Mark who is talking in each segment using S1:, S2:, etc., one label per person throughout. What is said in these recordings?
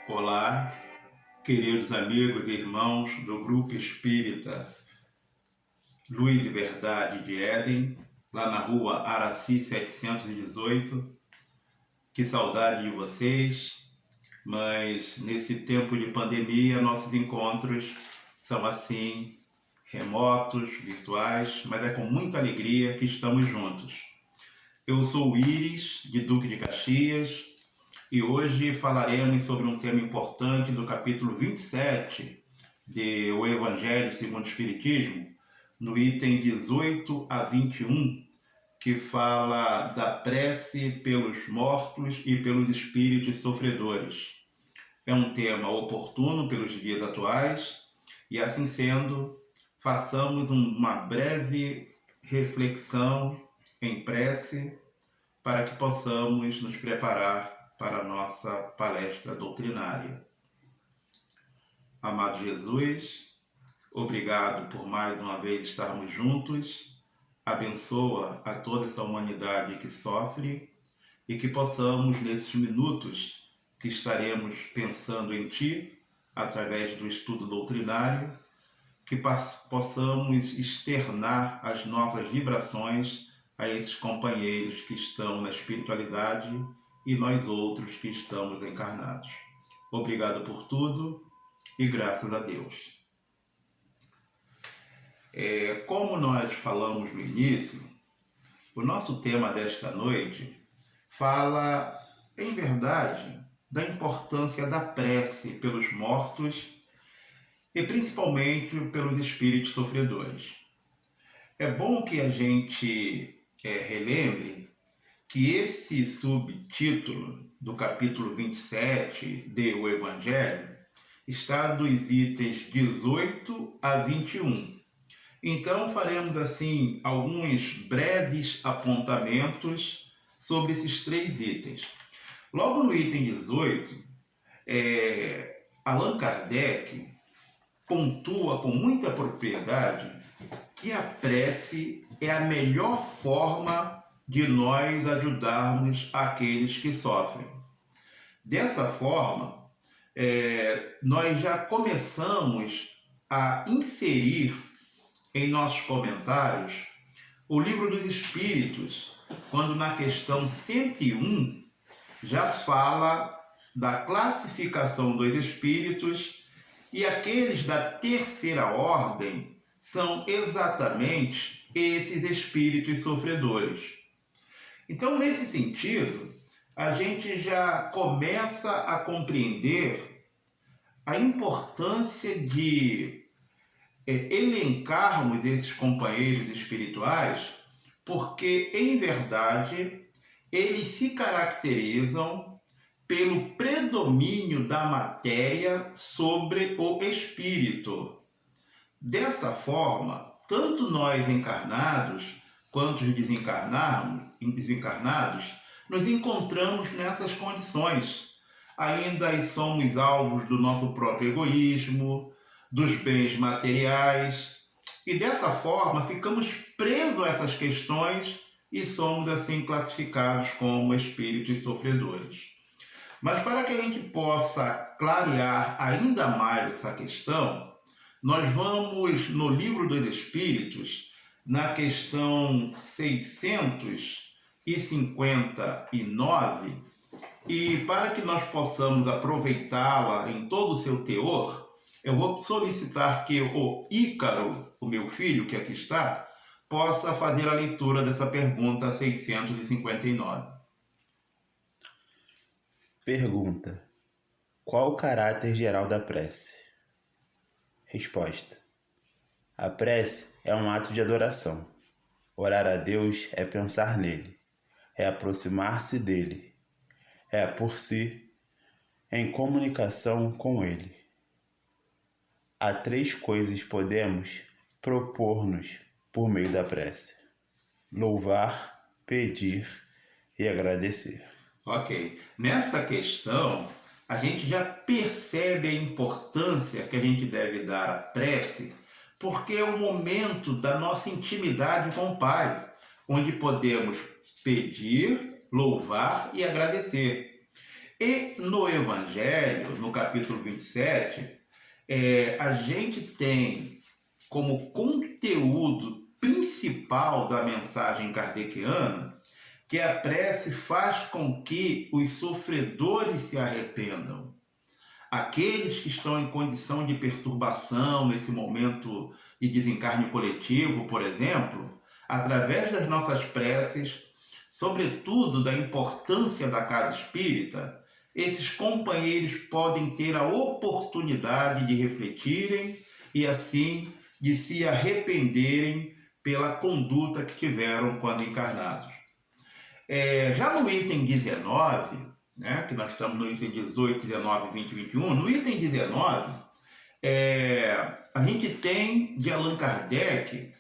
S1: Olá, queridos amigos e irmãos do Grupo Espírita Luz e Verdade de Éden, lá na rua Araci 718. Que saudade de vocês, mas nesse tempo de pandemia nossos encontros são assim, remotos, virtuais, mas é com muita alegria que estamos juntos. Eu sou o Íris, de Duque de Caxias, e hoje falaremos sobre um tema importante do capítulo 27 de O Evangelho segundo o Espiritismo, no item 18 a 21, que fala da prece pelos mortos e pelos espíritos sofredores. É um tema oportuno pelos dias atuais e, assim sendo, façamos uma breve reflexão em prece para que possamos nos preparar para a nossa palestra doutrinária. Amado Jesus, obrigado por mais uma vez estarmos juntos. Abençoa a toda essa humanidade que sofre e que possamos, nesses minutos que estaremos pensando em Ti, através do estudo doutrinário, que possamos externar as nossas vibrações a esses companheiros que estão na espiritualidade e nós outros que estamos encarnados. Obrigado por tudo e graças a Deus. Como nós falamos no início, o nosso tema desta noite fala, em verdade, da importância da prece pelos mortos e principalmente pelos espíritos sofredores. É bom que a gente relembre que esse subtítulo do capítulo 27 de O Evangelho está dos itens 18 a 21. Então faremos assim alguns breves apontamentos sobre esses três itens. Logo no item 18, Allan Kardec pontua com muita propriedade que a prece é a melhor forma de nós ajudarmos aqueles que sofrem. Dessa forma, nós já começamos a inserir em nossos comentários o Livro dos Espíritos, quando na questão 101 já fala da classificação dos espíritos, e aqueles da terceira ordem são exatamente esses espíritos sofredores. Então, nesse sentido, a gente já começa a compreender a importância de elencarmos esses companheiros espirituais, porque, em verdade, eles se caracterizam pelo predomínio da matéria sobre o espírito. Dessa forma, tanto nós encarnados quanto os desencarnados nos encontramos nessas condições. Ainda somos alvos do nosso próprio egoísmo, dos bens materiais, e dessa forma ficamos presos a essas questões e somos assim classificados como espíritos sofredores. Mas para que a gente possa clarear ainda mais essa questão, nós vamos no Livro dos Espíritos, na questão 659, e para que nós possamos aproveitá-la em todo o seu teor, eu vou solicitar que o Ícaro, o meu filho que aqui está, possa fazer a leitura dessa pergunta 659.
S2: Pergunta: qual o caráter geral da prece? Resposta: a prece é um ato de adoração. Orar a Deus é pensar nele, é aproximar-se dele, é por si, em comunicação com ele. Há três coisas podemos propor-nos por meio da prece: louvar, pedir e agradecer.
S1: Ok. Nessa questão, a gente já percebe a importância que a gente deve dar à prece, porque é o momento da nossa intimidade com o Pai, onde podemos pedir, louvar e agradecer. E no Evangelho, no capítulo 27, a gente tem como conteúdo principal da mensagem kardeciana que a prece faz com que os sofredores se arrependam. Aqueles que estão em condição de perturbação nesse momento de desencarne coletivo, por exemplo, através das nossas preces, sobretudo da importância da casa espírita, esses companheiros podem ter a oportunidade de refletirem e, assim, de se arrependerem pela conduta que tiveram quando encarnados. Já no item 19, né, que nós estamos no item 18, 19, 20 e 21, no item 19, a gente tem de Allan Kardec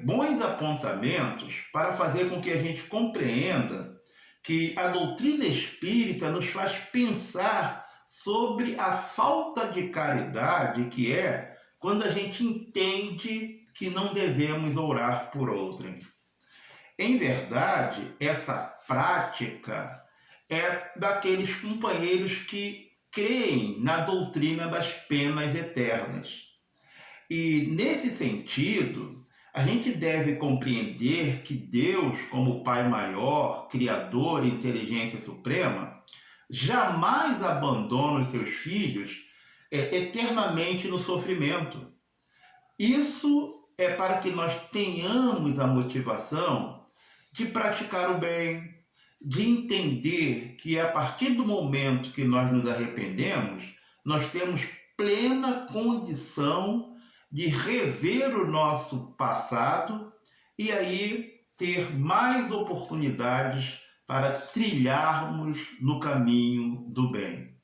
S1: bons apontamentos para fazer com que a gente compreenda que a doutrina espírita nos faz pensar sobre a falta de caridade que é quando a gente entende que não devemos orar por outrem. Em verdade, essa prática é daqueles companheiros que creem na doutrina das penas eternas. E, nesse sentido, a gente deve compreender que Deus, como Pai maior, Criador e Inteligência Suprema, jamais abandona os seus filhos eternamente no sofrimento. Isso é para que nós tenhamos a motivação de praticar o bem, de entender que a partir do momento que nós nos arrependemos, nós temos plena condição de rever o nosso passado e aí ter mais oportunidades para trilharmos no caminho do bem.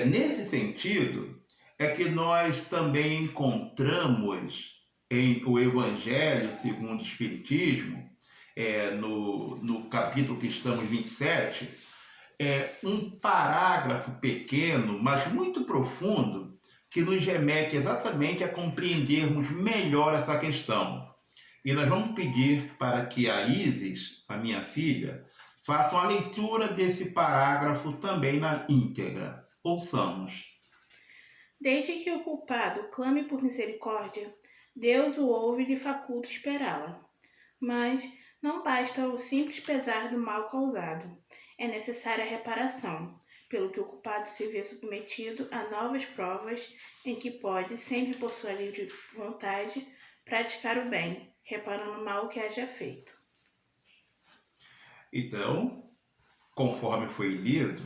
S1: Nesse sentido, é que nós também encontramos em o Evangelho segundo o Espiritismo, no capítulo que estamos, 27, um parágrafo pequeno, mas muito profundo, que nos remete exatamente a compreendermos melhor essa questão. E nós vamos pedir para que a Isis, a minha filha, faça a leitura desse parágrafo também na íntegra. Ouçamos.
S3: Desde que o culpado clame por misericórdia, Deus o ouve e lhe faculta esperá-la. Mas não basta o simples pesar do mal causado. É necessária a reparação, pelo que o culpado se vê submetido a novas provas em que pode, sempre por sua livre vontade, praticar o bem, reparando o mal que haja feito.
S1: Então, conforme foi lido,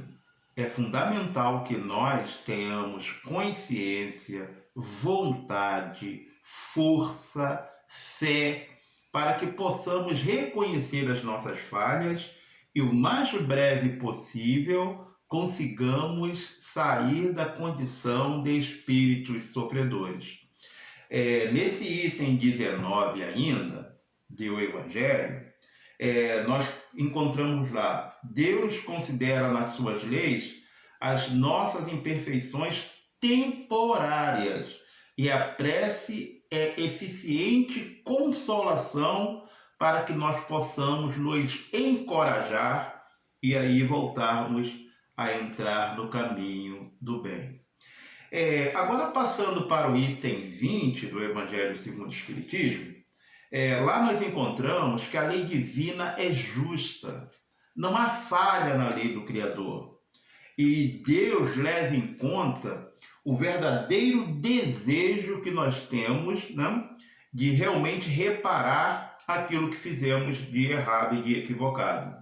S1: é fundamental que nós tenhamos consciência, vontade, força, fé, para que possamos reconhecer as nossas falhas e, o mais breve possível, consigamos sair da condição de espíritos sofredores. Nesse item 19 ainda, do Evangelho, nós encontramos lá: Deus considera nas suas leis as nossas imperfeições temporárias e a prece é eficiente consolação para que nós possamos nos encorajar e aí voltarmos a entrar no caminho do bem. Agora, passando para o item 20 do Evangelho segundo o Espiritismo, lá nós encontramos que a lei divina é justa. Não há falha na lei do Criador. E Deus leva em conta o verdadeiro desejo que nós temos, né, de realmente reparar aquilo que fizemos de errado e de equivocado.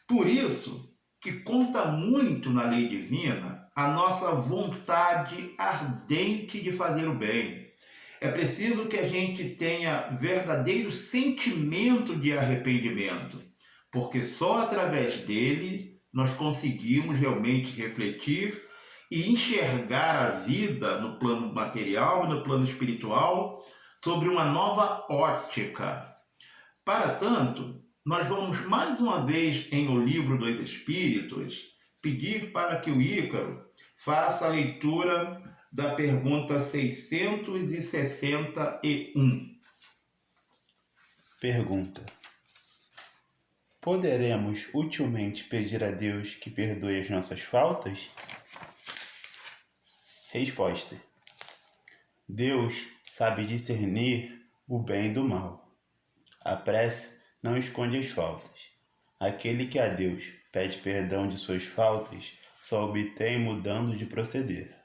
S1: Por isso que conta muito na lei divina a nossa vontade ardente de fazer o bem. É preciso que a gente tenha verdadeiro sentimento de arrependimento, porque só através dele nós conseguimos realmente refletir e enxergar a vida no plano material e no plano espiritual sobre uma nova ótica. Para tanto, nós vamos mais uma vez em O Livro dos Espíritos pedir para que o Ícaro faça a leitura da pergunta 661.
S2: Pergunta: poderemos utilmente pedir a Deus que perdoe as nossas faltas? Resposta: Deus sabe discernir o bem do mal. A prece não esconde as faltas. Aquele que a Deus pede perdão de suas faltas só obtém mudando de proceder.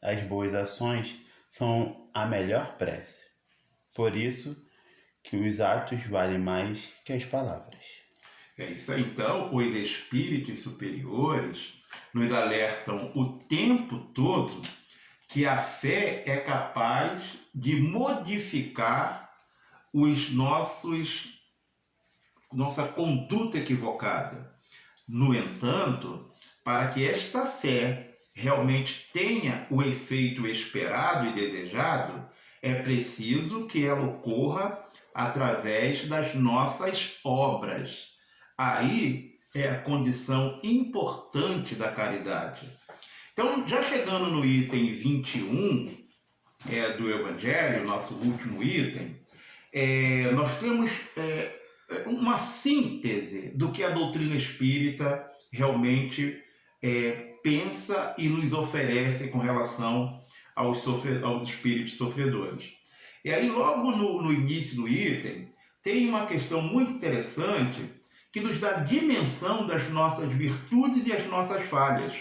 S2: As boas ações são a melhor prece. Por isso que os atos valem mais que as palavras.
S1: É isso aí. Então, os espíritos superiores nos alertam o tempo todo que a fé é capaz de modificar nossa conduta equivocada. No entanto, para que esta fé realmente tenha o efeito esperado e desejado, é preciso que ela ocorra através das nossas obras. Aí é a condição importante da caridade. Então, já chegando no item 21 do Evangelho, nosso último item, nós temos uma síntese do que a doutrina espírita realmente pensa e nos oferece com relação aos espíritos sofredores. E aí, logo no início do item, tem uma questão muito interessante que nos dá dimensão das nossas virtudes e as nossas falhas.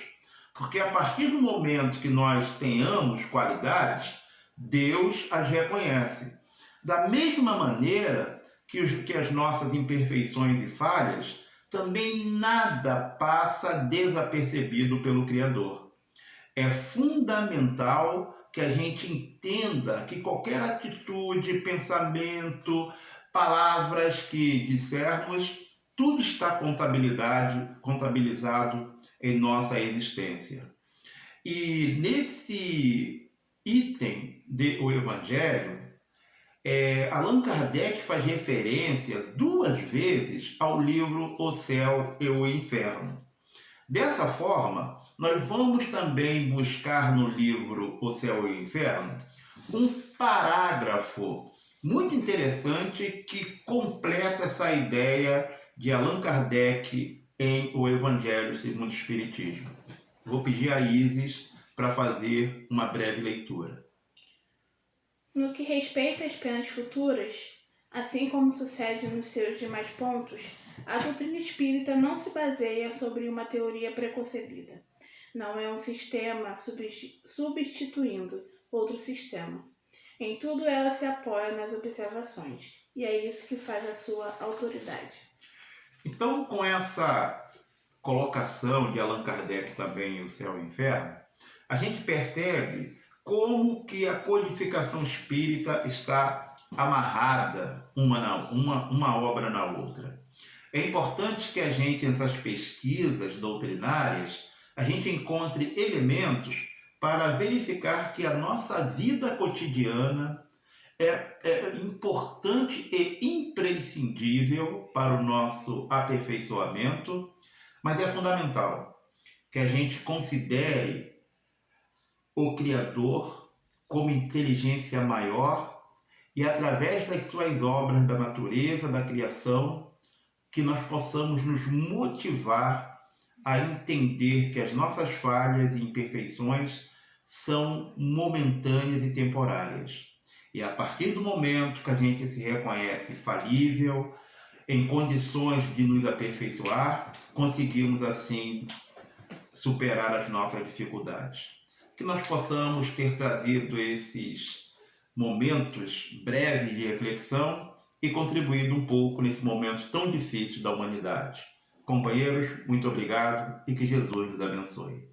S1: Porque a partir do momento que nós tenhamos qualidades, Deus as reconhece. Da mesma maneira que as nossas imperfeições e falhas, também nada passa desapercebido pelo Criador. É fundamental que a gente entenda que qualquer atitude, pensamento, palavras que dissermos, tudo está contabilizado em nossa existência. E nesse item do Evangelho, Allan Kardec faz referência 2 vezes ao livro O Céu e o Inferno. Dessa forma, nós vamos também buscar no livro O Céu e o Inferno um parágrafo muito interessante que completa essa ideia de Allan Kardec em O Evangelho segundo o Espiritismo. Vou pedir a Isis para fazer uma breve leitura.
S3: No que respeita às penas futuras, assim como sucede nos seus demais pontos, a doutrina espírita não se baseia sobre uma teoria preconcebida. Não é um sistema substituindo outro sistema. Em tudo ela se apoia nas observações, e é isso que faz a sua autoridade.
S1: Então, com essa colocação de Allan Kardec também em O Céu e o Inferno, a gente percebe como que a codificação espírita está amarrada uma obra na outra. É importante que a gente, nessas pesquisas doutrinárias, a gente encontre elementos para verificar que a nossa vida cotidiana é importante e imprescindível para o nosso aperfeiçoamento, mas é fundamental que a gente considere o Criador como inteligência maior e, através das suas obras da natureza, da criação, que nós possamos nos motivar a entender que as nossas falhas e imperfeições são momentâneas e temporárias. E a partir do momento que a gente se reconhece falível, em condições de nos aperfeiçoar, conseguimos assim superar as nossas dificuldades. Que nós possamos ter trazido esses momentos breves de reflexão e contribuído um pouco nesse momento tão difícil da humanidade. Companheiros, muito obrigado e que Jesus nos abençoe.